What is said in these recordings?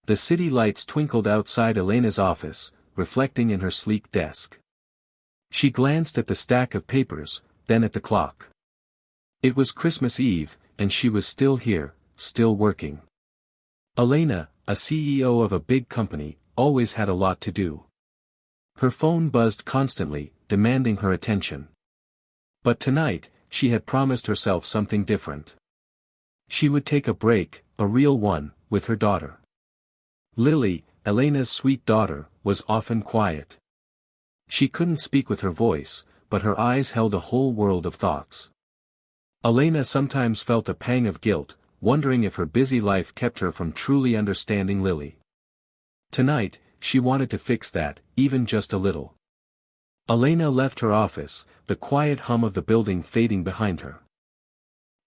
The city lights twinkled outside Elena's office, reflecting in her sleek desk. She glanced at the stack of papers, then at the clock. It was Christmas Eve, and she was still here, still working. Elena, a CEO of a big company, always had a lot to do. Her phone buzzed constantly, demanding her attention. But tonight, she had promised herself something different. She would take a break, a real one, with her daughter. Lily, Elena's sweet daughter, was often quiet. She couldn't speak with her voice, but her eyes held a whole world of thoughts. Elena sometimes felt a pang of guilt, wondering if her busy life kept her from truly understanding Lily. Tonight, she wanted to fix that, even just a little. Elena left her office, the quiet hum of the building fading behind her.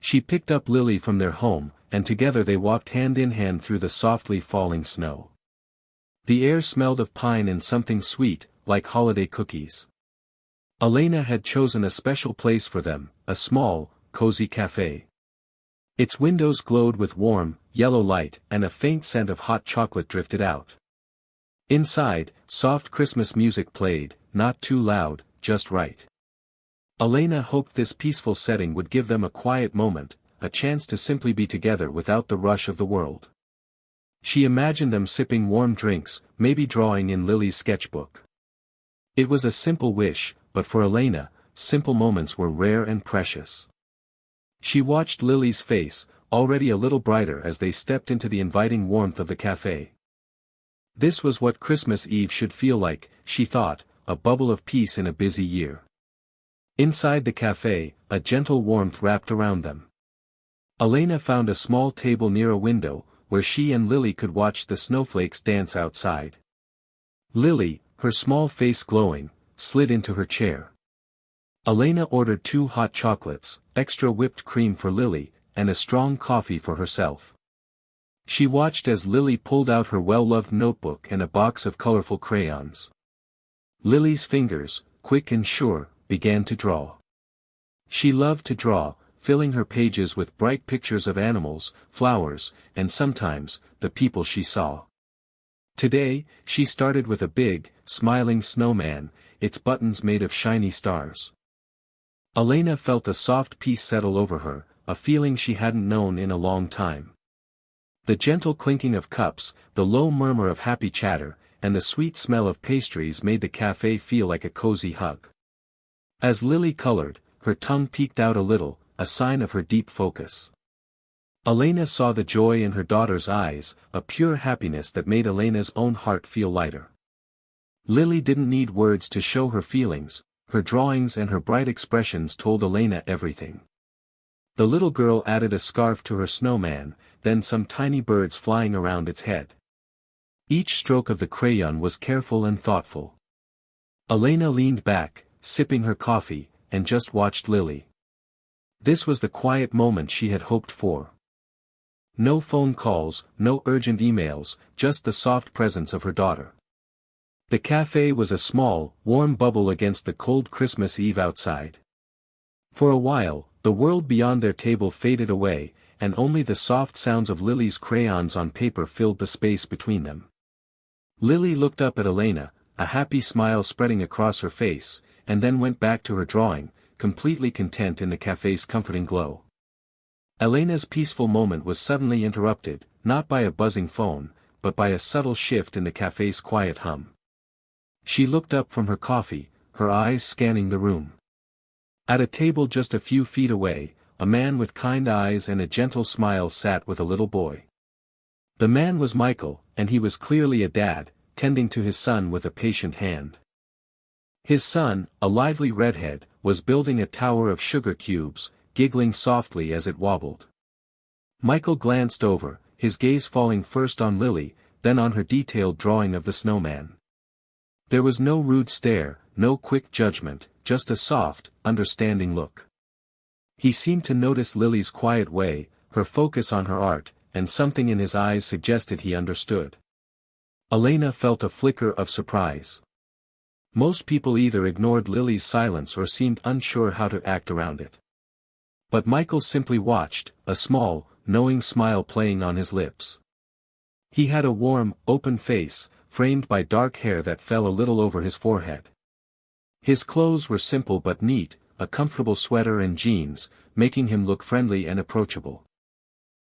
She picked up Lily from their home, and together they walked hand in hand through the softly falling snow. The air smelled of pine and something sweet, like holiday cookies. Elena had chosen a special place for them, a small, cozy café. Its windows glowed with warm, yellow light, and a faint scent of hot chocolate drifted out. Inside, soft Christmas music played, not too loud, just right. Elena hoped this peaceful setting would give them a quiet moment, a chance to simply be together without the rush of the world. She imagined them sipping warm drinks, maybe drawing in Lily's sketchbook. It was a simple wish, but for Elena, simple moments were rare and precious. She watched Lily's face, already a little brighter as they stepped into the inviting warmth of the café. This was what Christmas Eve should feel like, she thought, a bubble of peace in a busy year. Inside the café, a gentle warmth wrapped around them. Elena found a small table near a window, where she and Lily could watch the snowflakes dance outside. Lily, her small face glowing, slid into her chair. Elena ordered 2 hot chocolates, extra whipped cream for Lily, and a strong coffee for herself. She watched as Lily pulled out her well-loved notebook and a box of colorful crayons. Lily's fingers, quick and sure, began to draw. She loved to draw, filling her pages with bright pictures of animals, flowers, and sometimes, the people she saw. Today, she started with a big, smiling snowman, its buttons made of shiny stars. Elena felt a soft peace settle over her, a feeling she hadn't known in a long time. The gentle clinking of cups, the low murmur of happy chatter, and the sweet smell of pastries made the café feel like a cozy hug. As Lily colored, her tongue peeked out a little, a sign of her deep focus. Elena saw the joy in her daughter's eyes, a pure happiness that made Elena's own heart feel lighter. Lily didn't need words to show her feelings, her drawings and her bright expressions told Elena everything. The little girl added a scarf to her snowman, then some tiny birds flying around its head. Each stroke of the crayon was careful and thoughtful. Elena leaned back, sipping her coffee, and just watched Lily. This was the quiet moment she had hoped for. No phone calls, no urgent emails, just the soft presence of her daughter. The café was a small, warm bubble against the cold Christmas Eve outside. For a while, the world beyond their table faded away, and only the soft sounds of Lily's crayons on paper filled the space between them. Lily looked up at Elena, a happy smile spreading across her face, and then went back to her drawing, completely content in the café's comforting glow. Elena's peaceful moment was suddenly interrupted, not by a buzzing phone, but by a subtle shift in the café's quiet hum. She looked up from her coffee, her eyes scanning the room. At a table just a few feet away, a man with kind eyes and a gentle smile sat with a little boy. The man was Michael, and he was clearly a dad, tending to his son with a patient hand. His son, a lively redhead, was building a tower of sugar cubes, giggling softly as it wobbled. Michael glanced over, his gaze falling first on Lily, then on her detailed drawing of the snowman. There was no rude stare, no quick judgment, just a soft, understanding look. He seemed to notice Lily's quiet way, her focus on her art, and something in his eyes suggested he understood. Elena felt a flicker of surprise. Most people either ignored Lily's silence or seemed unsure how to act around it. But Michael simply watched, a small, knowing smile playing on his lips. He had a warm, open face, framed by dark hair that fell a little over his forehead. His clothes were simple but neat, a comfortable sweater and jeans, making him look friendly and approachable.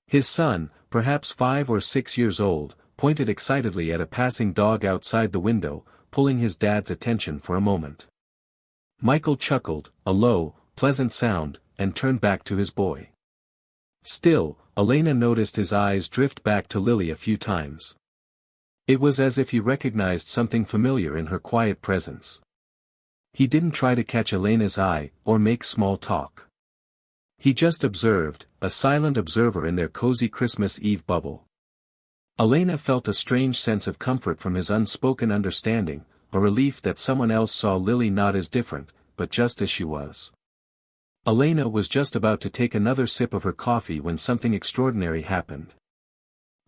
His son, perhaps 5 or 6 years old, pointed excitedly at a passing dog outside the window, pulling his dad's attention for a moment. Michael chuckled, a low, pleasant sound, and turned back to his boy. Still, Elena noticed his eyes drift back to Lily a few times. It was as if he recognized something familiar in her quiet presence. He didn't try to catch Elena's eye, or make small talk. He just observed, a silent observer in their cozy Christmas Eve bubble. Elena felt a strange sense of comfort from his unspoken understanding, a relief that someone else saw Lily not as different, but just as she was. Elena was just about to take another sip of her coffee when something extraordinary happened.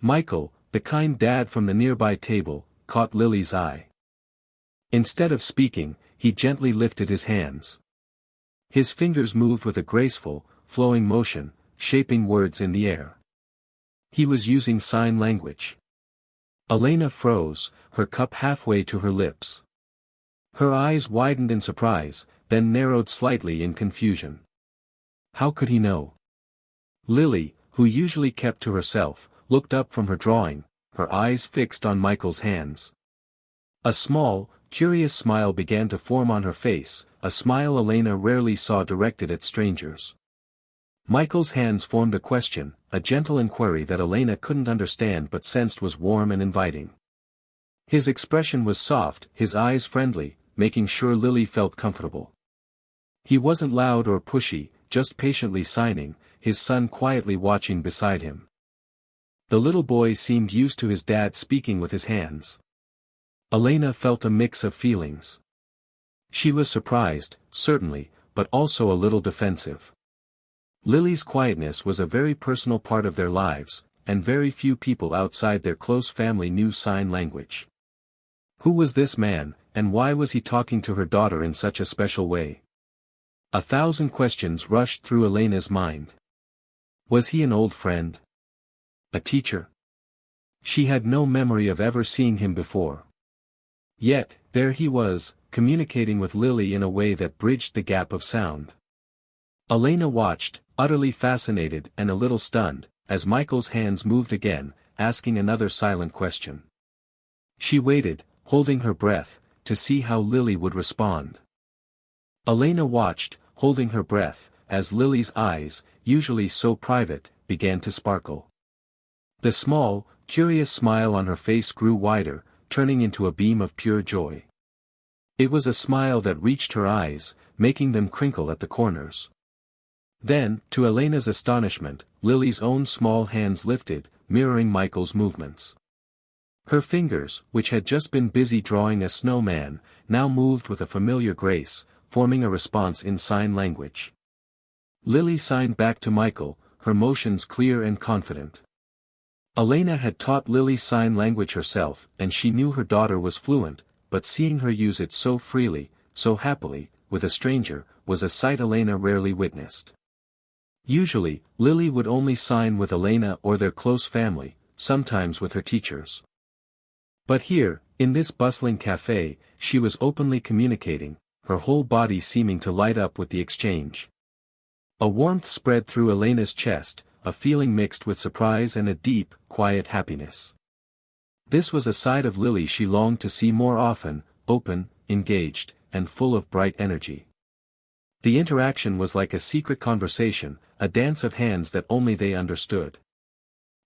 Michael, the kind dad from the nearby table, caught Lily's eye. Instead of speaking, he gently lifted his hands. His fingers moved with a graceful, flowing motion, shaping words in the air. He was using sign language. Elena froze, her cup halfway to her lips. Her eyes widened in surprise, then narrowed slightly in confusion. How could he know? Lily, who usually kept to herself, looked up from her drawing, her eyes fixed on Michael's hands. A small, curious smile began to form on her face, a smile Elena rarely saw directed at strangers. Michael's hands formed a question, a gentle inquiry that Elena couldn't understand but sensed was warm and inviting. His expression was soft, his eyes friendly, making sure Lily felt comfortable. He wasn't loud or pushy, just patiently signing, his son quietly watching beside him. The little boy seemed used to his dad speaking with his hands. Elena felt a mix of feelings. She was surprised, certainly, but also a little defensive. Lily's quietness was a very personal part of their lives, and very few people outside their close family knew sign language. Who was this man, and why was he talking to her daughter in such a special way? 1,000 questions rushed through Elena's mind. Was he an old friend? A teacher? She had no memory of ever seeing him before. Yet, there he was, communicating with Lily in a way that bridged the gap of sound. Elena watched, utterly fascinated and a little stunned, as Michael's hands moved again, asking another silent question. She waited, holding her breath, to see how Lily would respond. Elena watched, holding her breath, as Lily's eyes, usually so private, began to sparkle. The small, curious smile on her face grew wider, turning into a beam of pure joy. It was a smile that reached her eyes, making them crinkle at the corners. Then, to Elena's astonishment, Lily's own small hands lifted, mirroring Michael's movements. Her fingers, which had just been busy drawing a snowman, now moved with a familiar grace, forming a response in sign language. Lily signed back to Michael, her motions clear and confident. Elena had taught Lily sign language herself, and she knew her daughter was fluent, but seeing her use it so freely, so happily, with a stranger, was a sight Elena rarely witnessed. Usually, Lily would only sign with Elena or their close family, sometimes with her teachers. But here, in this bustling café, she was openly communicating, her whole body seeming to light up with the exchange. A warmth spread through Elena's chest, a feeling mixed with surprise and a deep, quiet happiness. This was a side of Lily she longed to see more often, open, engaged, and full of bright energy. The interaction was like a secret conversation, a dance of hands that only they understood.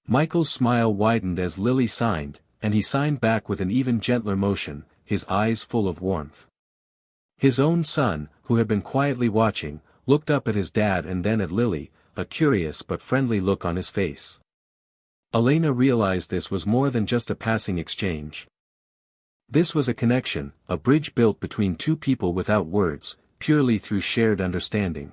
Michael's smile widened as Lily signed, and he signed back with an even gentler motion, his eyes full of warmth. His own son, who had been quietly watching, looked up at his dad and then at Lily, a curious but friendly look on his face. Elena realized this was more than just a passing exchange. This was a connection, a bridge built between two people without words, purely through shared understanding.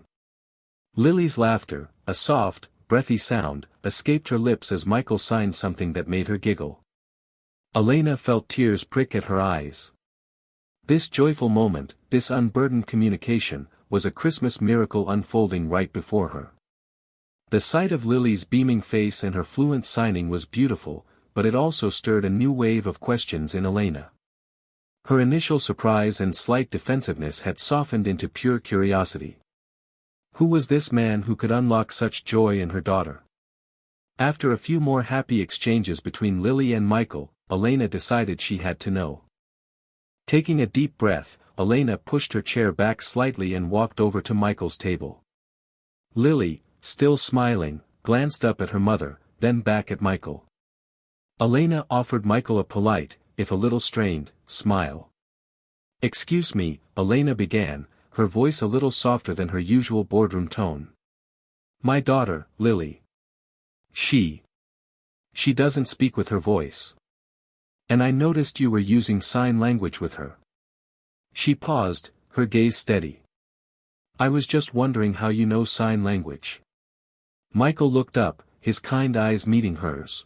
Lily's laughter, a soft, breathy sound, escaped her lips as Michael signed something that made her giggle. Elena felt tears prick at her eyes. This joyful moment, this unburdened communication, was a Christmas miracle unfolding right before her. The sight of Lily's beaming face and her fluent signing was beautiful, but it also stirred a new wave of questions in Elena. Her initial surprise and slight defensiveness had softened into pure curiosity. Who was this man who could unlock such joy in her daughter? After a few more happy exchanges between Lily and Michael, Elena decided she had to know. Taking a deep breath, Elena pushed her chair back slightly and walked over to Michael's table. Lily, still smiling, glanced up at her mother, then back at Michael. Elena offered Michael a polite, if a little strained, smile. "Excuse me," Elena began, her voice a little softer than her usual boardroom tone. "My daughter, Lily. She doesn't speak with her voice. And I noticed you were using sign language with her." She paused, her gaze steady. "I was just wondering how you know sign language." Michael looked up, his kind eyes meeting hers.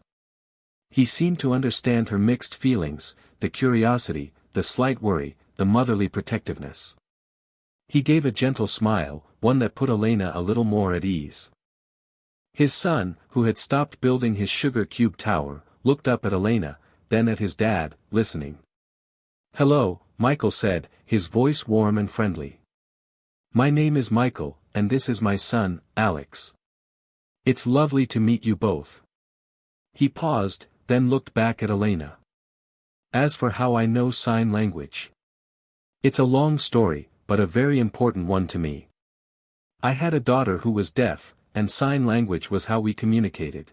He seemed to understand her mixed feelings, the curiosity, the slight worry, the motherly protectiveness. He gave a gentle smile, one that put Elena a little more at ease. His son, who had stopped building his sugar cube tower, looked up at Elena, then at his dad, listening. "Hello," Michael said, his voice warm and friendly. "My name is Michael, and this is my son, Alex. It's lovely to meet you both." He paused, then looked back at Elena. "As for how I know sign language, it's a long story, but a very important one to me. I had a daughter who was deaf, and sign language was how we communicated."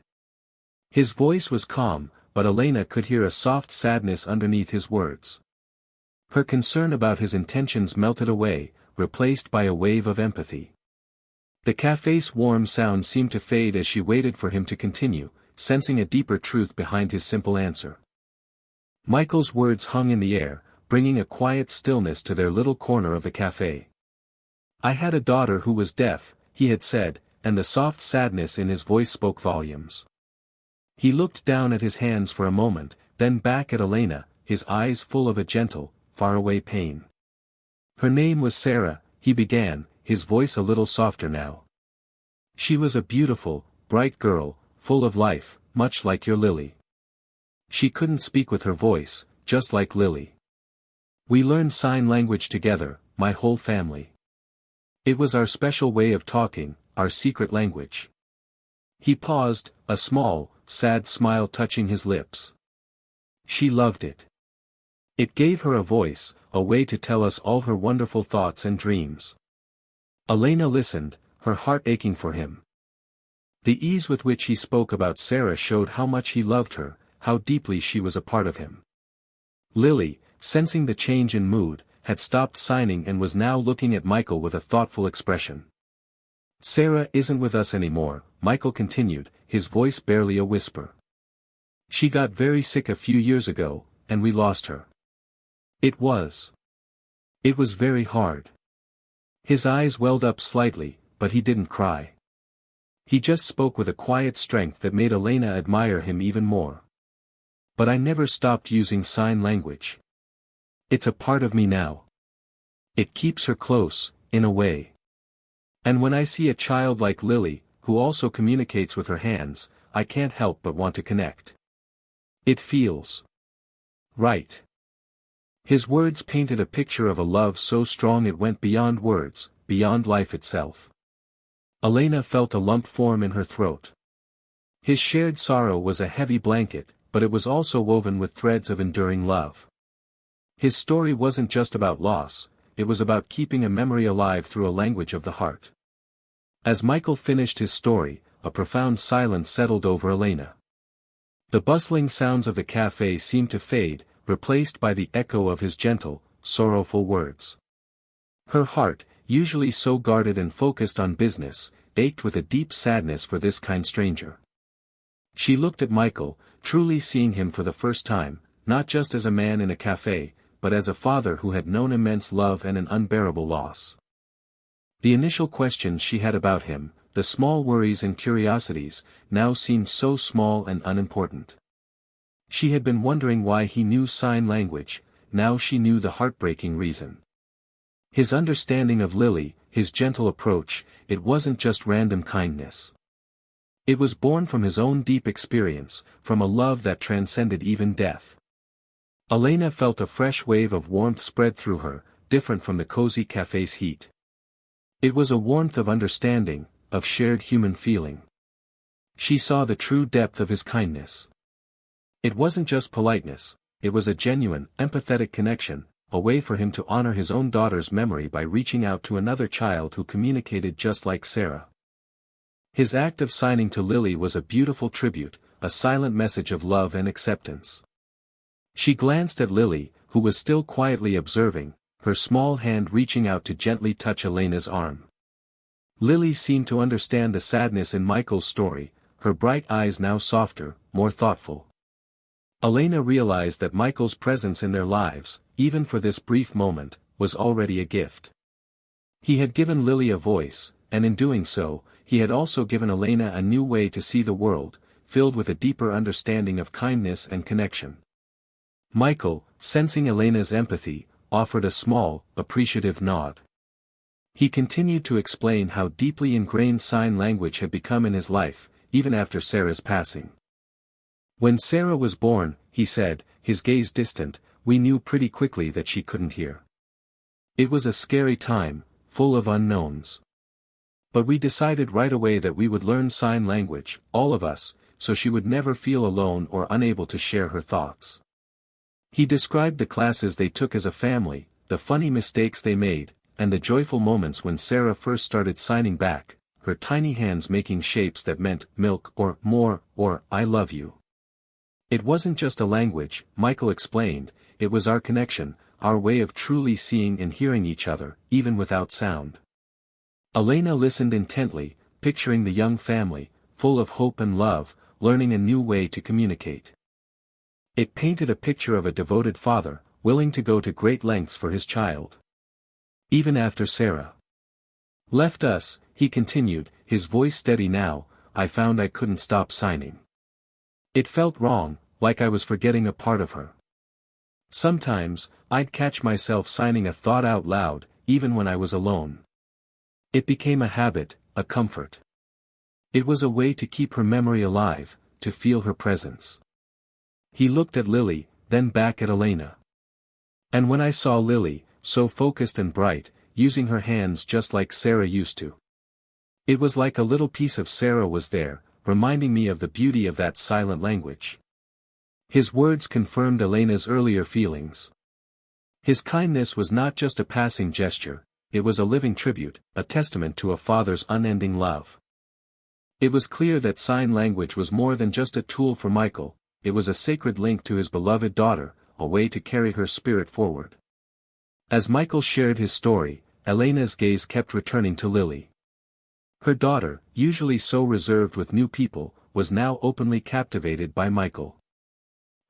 His voice was calm, but Elena could hear a soft sadness underneath his words. Her concern about his intentions melted away, replaced by a wave of empathy. The cafe's warm sound seemed to fade as she waited for him to continue, sensing a deeper truth behind his simple answer. Michael's words hung in the air, bringing a quiet stillness to their little corner of the cafe. "I had a daughter who was deaf," he had said, and the soft sadness in his voice spoke volumes. He looked down at his hands for a moment, then back at Elena, his eyes full of a gentle, faraway pain. "Her name was Sarah," he began, his voice a little softer now. "She was a beautiful, bright girl, full of life, much like your Lily. She couldn't speak with her voice, just like Lily. We learned sign language together, my whole family. It was our special way of talking, our secret language." He paused, a small, sad smile touching his lips. "She loved it. It gave her a voice, a way to tell us all her wonderful thoughts and dreams." Elena listened, her heart aching for him. The ease with which he spoke about Sarah showed how much he loved her, how deeply she was a part of him. Lily, sensing the change in mood, had stopped signing and was now looking at Michael with a thoughtful expression. "Sarah isn't with us anymore," Michael continued, his voice barely a whisper. "She got very sick a few years ago, and we lost her. It was very hard." His eyes welled up slightly, but he didn't cry. He just spoke with a quiet strength that made Elena admire him even more. "But I never stopped using sign language. It's a part of me now. It keeps her close, in a way. And when I see a child like Lily, who also communicates with her hands, I can't help but want to connect. It feels right." His words painted a picture of a love so strong it went beyond words, beyond life itself. Elena felt a lump form in her throat. His shared sorrow was a heavy blanket, but it was also woven with threads of enduring love. His story wasn't just about loss, it was about keeping a memory alive through a language of the heart. As Michael finished his story, a profound silence settled over Elena. The bustling sounds of the cafe seemed to fade, replaced by the echo of his gentle, sorrowful words. Her heart, usually so guarded and focused on business, ached with a deep sadness for this kind stranger. She looked at Michael, truly seeing him for the first time, not just as a man in a cafe, but as a father who had known immense love and an unbearable loss. The initial questions she had about him, the small worries and curiosities, now seemed so small and unimportant. She had been wondering why he knew sign language, now she knew the heartbreaking reason. His understanding of Lily, his gentle approach, it wasn't just random kindness. It was born from his own deep experience, from a love that transcended even death. Elena felt a fresh wave of warmth spread through her, different from the cozy cafe's heat. It was a warmth of understanding, of shared human feeling. She saw the true depth of his kindness. It wasn't just politeness, it was a genuine, empathetic connection, a way for him to honor his own daughter's memory by reaching out to another child who communicated just like Sarah. His act of signing to Lily was a beautiful tribute, a silent message of love and acceptance. She glanced at Lily, who was still quietly observing, her small hand reaching out to gently touch Elena's arm. Lily seemed to understand the sadness in Michael's story, her bright eyes now softer, more thoughtful. Elena realized that Michael's presence in their lives, even for this brief moment, was already a gift. He had given Lily a voice, and in doing so, he had also given Elena a new way to see the world, filled with a deeper understanding of kindness and connection. Michael, sensing Elena's empathy, offered a small, appreciative nod. He continued to explain how deeply ingrained sign language had become in his life, even after Sarah's passing. When Sarah was born, he said, his gaze distant, we knew pretty quickly that she couldn't hear. It was a scary time, full of unknowns. But we decided right away that we would learn sign language, all of us, so she would never feel alone or unable to share her thoughts. He described the classes they took as a family, the funny mistakes they made, and the joyful moments when Sarah first started signing back, her tiny hands making shapes that meant milk or more or I love you. It wasn't just a language, Michael explained, it was our connection, our way of truly seeing and hearing each other, even without sound. Elena listened intently, picturing the young family, full of hope and love, learning a new way to communicate. It painted a picture of a devoted father, willing to go to great lengths for his child. Even after Sarah left us, he continued, his voice steady now, I found I couldn't stop signing. It felt wrong, like I was forgetting a part of her. Sometimes, I'd catch myself signing a thought out loud, even when I was alone. It became a habit, a comfort. It was a way to keep her memory alive, to feel her presence. He looked at Lily, then back at Elena. And when I saw Lily, so focused and bright, using her hands just like Sarah used to. It was like a little piece of Sarah was there, reminding me of the beauty of that silent language. His words confirmed Elena's earlier feelings. His kindness was not just a passing gesture, it was a living tribute, a testament to a father's unending love. It was clear that sign language was more than just a tool for Michael, it was a sacred link to his beloved daughter, a way to carry her spirit forward. As Michael shared his story, Elena's gaze kept returning to Lily. Her daughter, usually so reserved with new people, was now openly captivated by Michael.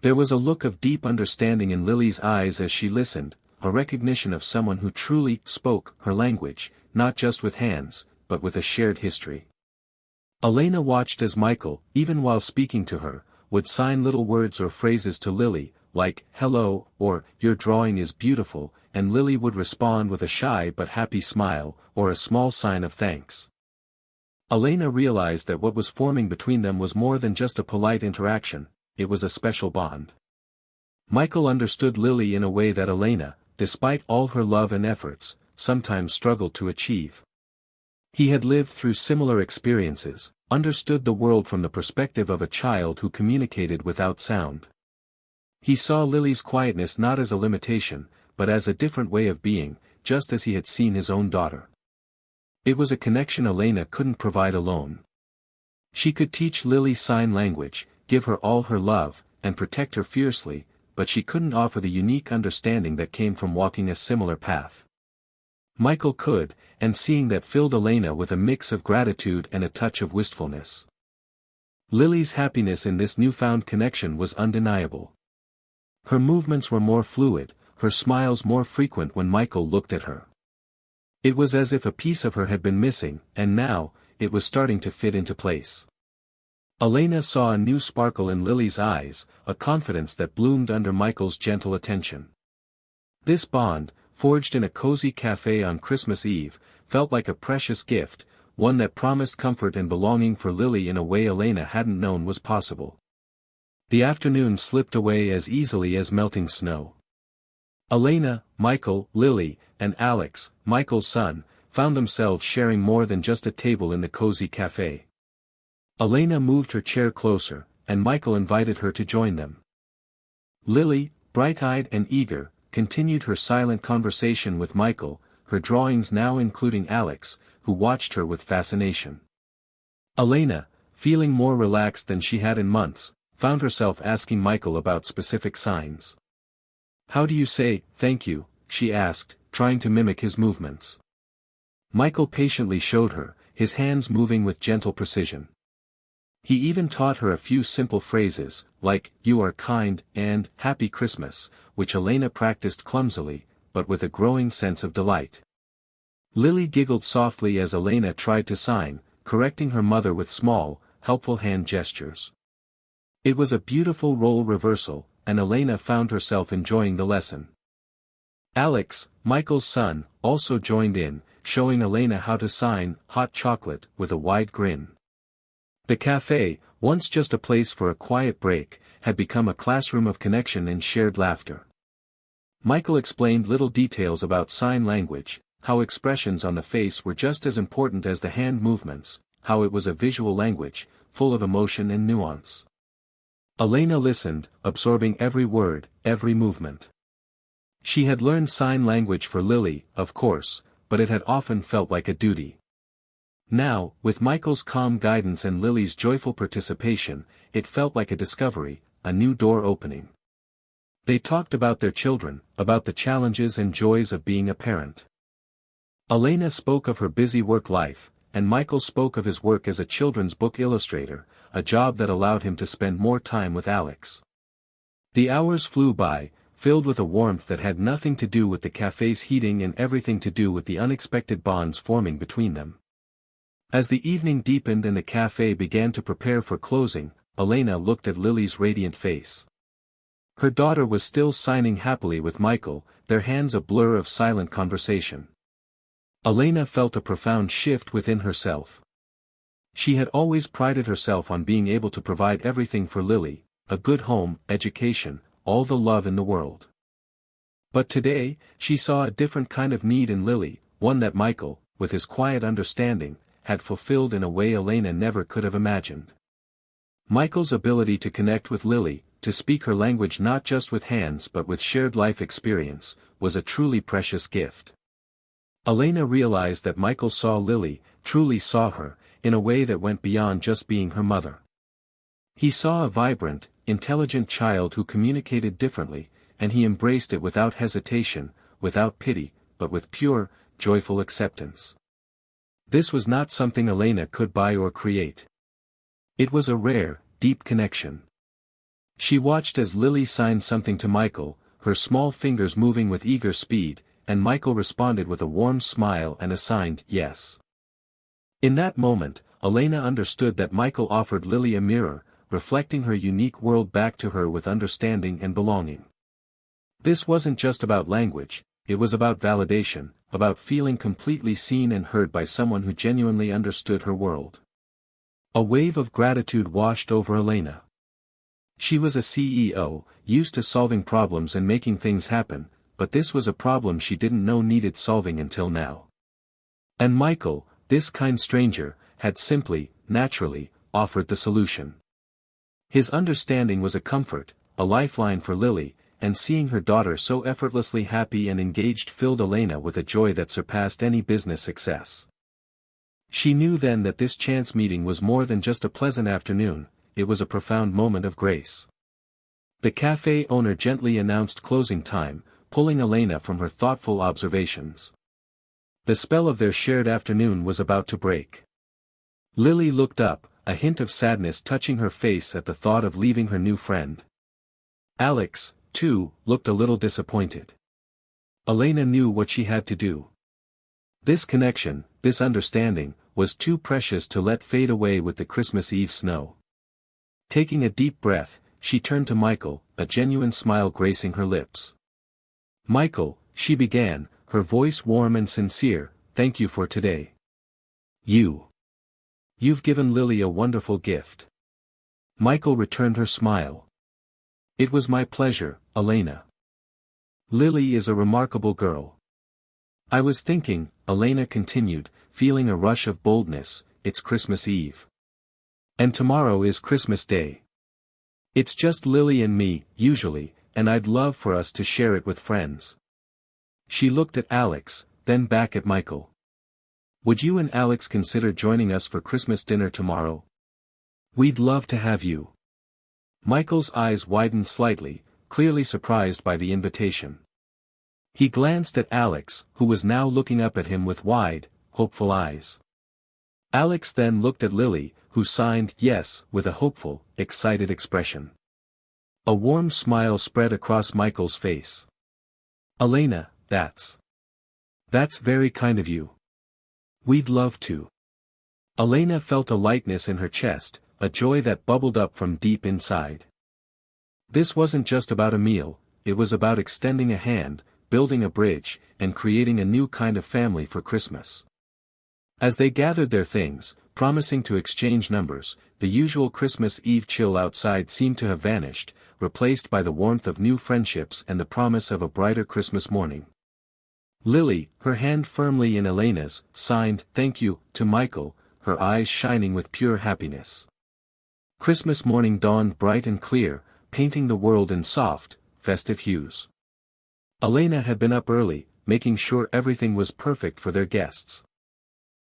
There was a look of deep understanding in Lily's eyes as she listened, a recognition of someone who truly spoke her language, not just with hands, but with a shared history. Elena watched as Michael, even while speaking to her, would sign little words or phrases to Lily, like, hello, or, your drawing is beautiful, and Lily would respond with a shy but happy smile, or a small sign of thanks. Elena realized that what was forming between them was more than just a polite interaction, it was a special bond. Michael understood Lily in a way that Elena, despite all her love and efforts, sometimes struggled to achieve. He had lived through similar experiences, understood the world from the perspective of a child who communicated without sound. He saw Lily's quietness not as a limitation, but as a different way of being, just as he had seen his own daughter. It was a connection Elena couldn't provide alone. She could teach Lily sign language, give her all her love, and protect her fiercely, but she couldn't offer the unique understanding that came from walking a similar path. Michael could, and seeing that filled Elena with a mix of gratitude and a touch of wistfulness. Lily's happiness in this newfound connection was undeniable. Her movements were more fluid, her smiles more frequent when Michael looked at her. It was as if a piece of her had been missing, and now, it was starting to fit into place. Elena saw a new sparkle in Lily's eyes, a confidence that bloomed under Michael's gentle attention. This bond, forged in a cozy cafe on Christmas Eve, felt like a precious gift, one that promised comfort and belonging for Lily in a way Elena hadn't known was possible. The afternoon slipped away as easily as melting snow. Elena, Michael, Lily, and Alex, Michael's son, found themselves sharing more than just a table in the cozy café. Elena moved her chair closer, and Michael invited her to join them. Lily, bright-eyed and eager, continued her silent conversation with Michael, her drawings now including Alex, who watched her with fascination. Elena, feeling more relaxed than she had in months, found herself asking Michael about specific signs. "How do you say, thank you?" she asked, trying to mimic his movements. Michael patiently showed her, his hands moving with gentle precision. He even taught her a few simple phrases, like, "You are kind," and "Happy Christmas," which Elena practiced clumsily, but with a growing sense of delight. Lily giggled softly as Elena tried to sign, correcting her mother with small, helpful hand gestures. It was a beautiful role reversal, and Elena found herself enjoying the lesson. Alex, Michael's son, also joined in, showing Elena how to sign "hot chocolate" with a wide grin. The café, once just a place for a quiet break, had become a classroom of connection and shared laughter. Michael explained little details about sign language, how expressions on the face were just as important as the hand movements, how it was a visual language, full of emotion and nuance. Elena listened, absorbing every word, every movement. She had learned sign language for Lily, of course, but it had often felt like a duty. Now, with Michael's calm guidance and Lily's joyful participation, it felt like a discovery, a new door opening. They talked about their children, about the challenges and joys of being a parent. Elena spoke of her busy work life, and Michael spoke of his work as a children's book illustrator, a job that allowed him to spend more time with Alex. The hours flew by, filled with a warmth that had nothing to do with the café's heating and everything to do with the unexpected bonds forming between them. As the evening deepened and the café began to prepare for closing, Elena looked at Lily's radiant face. Her daughter was still signing happily with Michael, their hands a blur of silent conversation. Elena felt a profound shift within herself. She had always prided herself on being able to provide everything for Lily, a good home, education, all the love in the world. But today, she saw a different kind of need in Lily, one that Michael, with his quiet understanding, had fulfilled in a way Elena never could have imagined. Michael's ability to connect with Lily, to speak her language not just with hands but with shared life experience, was a truly precious gift. Elena realized that Michael saw Lily, truly saw her, in a way that went beyond just being her mother. He saw a vibrant, intelligent child who communicated differently, and he embraced it without hesitation, without pity, but with pure, joyful acceptance. This was not something Elena could buy or create. It was a rare, deep connection. She watched as Lily signed something to Michael, her small fingers moving with eager speed, and Michael responded with a warm smile and a signed yes. In that moment, Elena understood that Michael offered Lily a mirror, reflecting her unique world back to her with understanding and belonging. This wasn't just about language, it was about validation, about feeling completely seen and heard by someone who genuinely understood her world. A wave of gratitude washed over Elena. She was a CEO, used to solving problems and making things happen, but this was a problem she didn't know needed solving until now. And Michael, this kind stranger, had simply, naturally, offered the solution. His understanding was a comfort, a lifeline for Lily, and seeing her daughter so effortlessly happy and engaged filled Elena with a joy that surpassed any business success. She knew then that this chance meeting was more than just a pleasant afternoon, it was a profound moment of grace. The café owner gently announced closing time, pulling Elena from her thoughtful observations. The spell of their shared afternoon was about to break. Lily looked up, a hint of sadness touching her face at the thought of leaving her new friend. Alex, too, looked a little disappointed. Elena knew what she had to do. This connection, this understanding, was too precious to let fade away with the Christmas Eve snow. Taking a deep breath, she turned to Michael, a genuine smile gracing her lips. "Michael," she began, her voice warm and sincere, "thank you for today. You You've given Lily a wonderful gift. Michael returned her smile. It was my pleasure, Elena. Lily is a remarkable girl. I was thinking, Elena continued, feeling a rush of boldness, it's Christmas Eve. And tomorrow is Christmas Day. It's just Lily and me, usually, and I'd love for us to share it with friends. She looked at Alex, then back at Michael. Would you and Alex consider joining us for Christmas dinner tomorrow? We'd love to have you. Michael's eyes widened slightly, clearly surprised by the invitation. He glanced at Alex, who was now looking up at him with wide, hopeful eyes. Alex then looked at Lily, who signed yes with a hopeful, excited expression. A warm smile spread across Michael's face. Elena, that's very kind of you. We'd love to. Elena felt a lightness in her chest, a joy that bubbled up from deep inside. This wasn't just about a meal, it was about extending a hand, building a bridge, and creating a new kind of family for Christmas. As they gathered their things, promising to exchange numbers, the usual Christmas Eve chill outside seemed to have vanished, replaced by the warmth of new friendships and the promise of a brighter Christmas morning. Lily, her hand firmly in Elena's, signed "Thank you" to Michael, her eyes shining with pure happiness. Christmas morning dawned bright and clear, painting the world in soft, festive hues. Elena had been up early, making sure everything was perfect for their guests.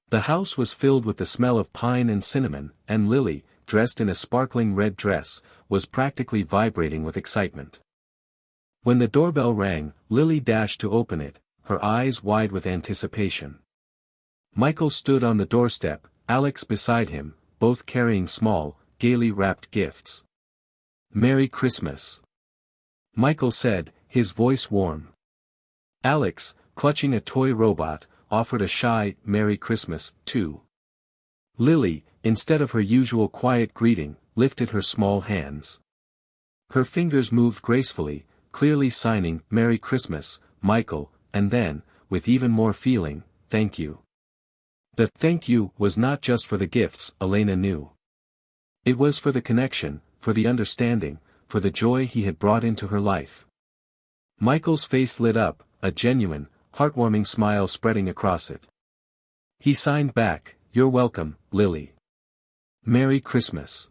The house was filled with the smell of pine and cinnamon, and Lily, dressed in a sparkling red dress, was practically vibrating with excitement. When the doorbell rang, Lily dashed to open it, her eyes wide with anticipation. Michael stood on the doorstep, Alex beside him, both carrying small, gaily wrapped gifts. "Merry Christmas," Michael said, his voice warm. Alex, clutching a toy robot, offered a shy "Merry Christmas," too. Lily, instead of her usual quiet greeting, lifted her small hands. Her fingers moved gracefully, clearly signing "Merry Christmas, Michael," and then, with even more feeling, "Thank you." The "thank you" was not just for the gifts, Elena knew. It was for the connection, for the understanding, for the joy he had brought into her life. Michael's face lit up, a genuine, heartwarming smile spreading across it. He signed back, "You're welcome, Lily. Merry Christmas."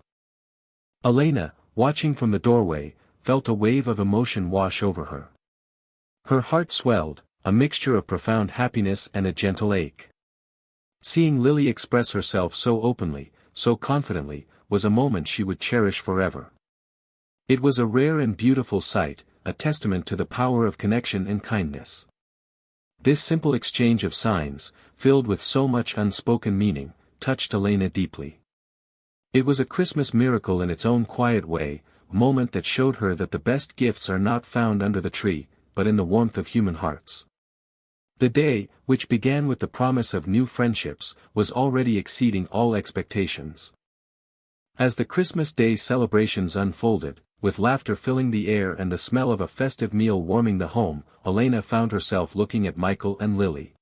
Elena, watching from the doorway, felt a wave of emotion wash over her. Her heart swelled, a mixture of profound happiness and a gentle ache. Seeing Lily express herself so openly, so confidently, was a moment she would cherish forever. It was a rare and beautiful sight, a testament to the power of connection and kindness. This simple exchange of signs, filled with so much unspoken meaning, touched Elena deeply. It was a Christmas miracle in its own quiet way, a moment that showed her that the best gifts are not found under the tree, but in the warmth of human hearts. The day, which began with the promise of new friendships, was already exceeding all expectations. As the Christmas Day celebrations unfolded, with laughter filling the air and the smell of a festive meal warming the home, Elena found herself looking at Michael and Lily.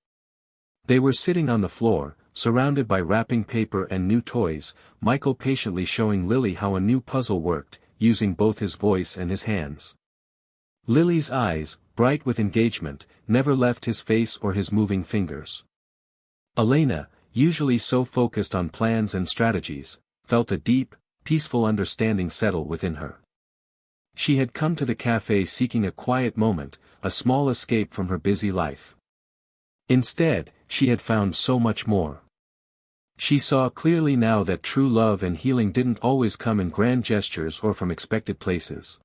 They were sitting on the floor, surrounded by wrapping paper and new toys, Michael patiently showing Lily how a new puzzle worked, using both his voice and his hands. Lily's eyes, bright with engagement, never left his face or his moving fingers. Elena, usually so focused on plans and strategies, felt a deep, peaceful understanding settle within her. She had come to the cafe seeking a quiet moment, a small escape from her busy life. Instead, she had found so much more. She saw clearly now that true love and healing didn't always come in grand gestures or from expected places.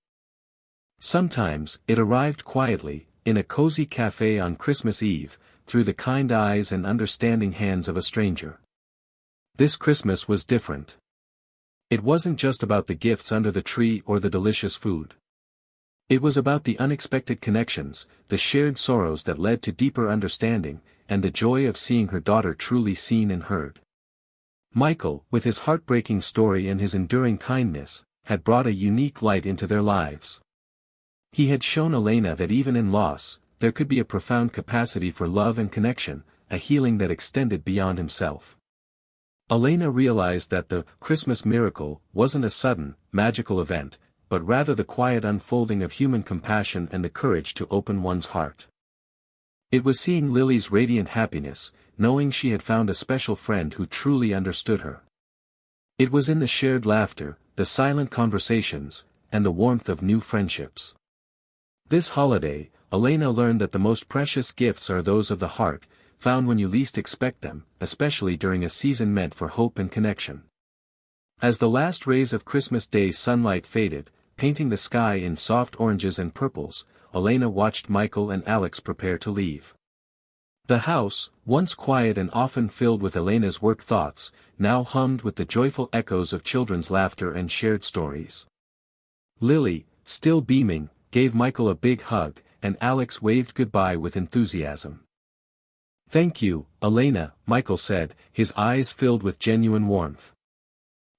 Sometimes, it arrived quietly, in a cozy cafe on Christmas Eve, through the kind eyes and understanding hands of a stranger. This Christmas was different. It wasn't just about the gifts under the tree or the delicious food. It was about the unexpected connections, the shared sorrows that led to deeper understanding, and the joy of seeing her daughter truly seen and heard. Michael, with his heartbreaking story and his enduring kindness, had brought a unique light into their lives. He had shown Elena that even in loss, there could be a profound capacity for love and connection, a healing that extended beyond himself. Elena realized that the Christmas miracle wasn't a sudden, magical event, but rather the quiet unfolding of human compassion and the courage to open one's heart. It was seeing Lily's radiant happiness, knowing she had found a special friend who truly understood her. It was in the shared laughter, the silent conversations, and the warmth of new friendships. This holiday, Elena learned that the most precious gifts are those of the heart, found when you least expect them, especially during a season meant for hope and connection. As the last rays of Christmas Day's sunlight faded, painting the sky in soft oranges and purples, Elena watched Michael and Alex prepare to leave. The house, once quiet and often filled with Elena's work thoughts, now hummed with the joyful echoes of children's laughter and shared stories. Lily, still beaming, gave Michael a big hug, and Alex waved goodbye with enthusiasm. "Thank you, Elena," Michael said, his eyes filled with genuine warmth.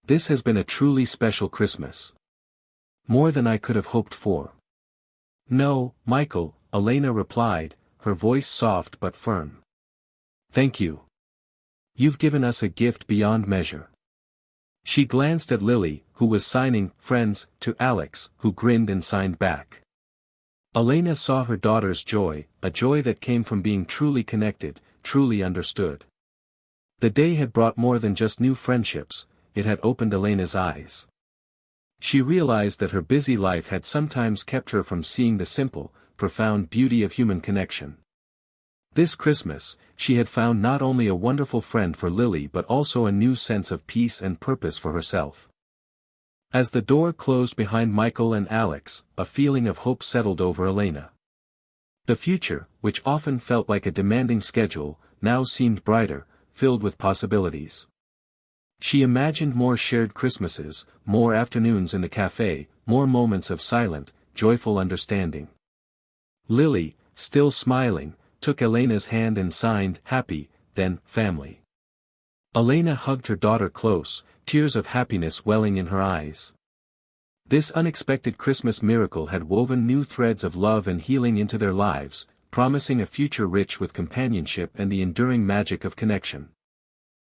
"This has been a truly special Christmas. More than I could have hoped for." "No, Michael," Elena replied, her voice soft but firm. "Thank you. You've given us a gift beyond measure." She glanced at Lily, who was signing "Friends" to Alex, who grinned and signed back. Elena saw her daughter's joy, a joy that came from being truly connected, truly understood. The day had brought more than just new friendships, it had opened Elena's eyes. She realized that her busy life had sometimes kept her from seeing the simple, profound beauty of human connection. This Christmas, she had found not only a wonderful friend for Lily but also a new sense of peace and purpose for herself. As the door closed behind Michael and Alex, a feeling of hope settled over Elena. The future, which often felt like a demanding schedule, now seemed brighter, filled with possibilities. She imagined more shared Christmases, more afternoons in the café, more moments of silent, joyful understanding. Lily, still smiling, took Elena's hand and signed "Happy, then, family." Elena hugged her daughter close, tears of happiness welling in her eyes. This unexpected Christmas miracle had woven new threads of love and healing into their lives, promising a future rich with companionship and the enduring magic of connection.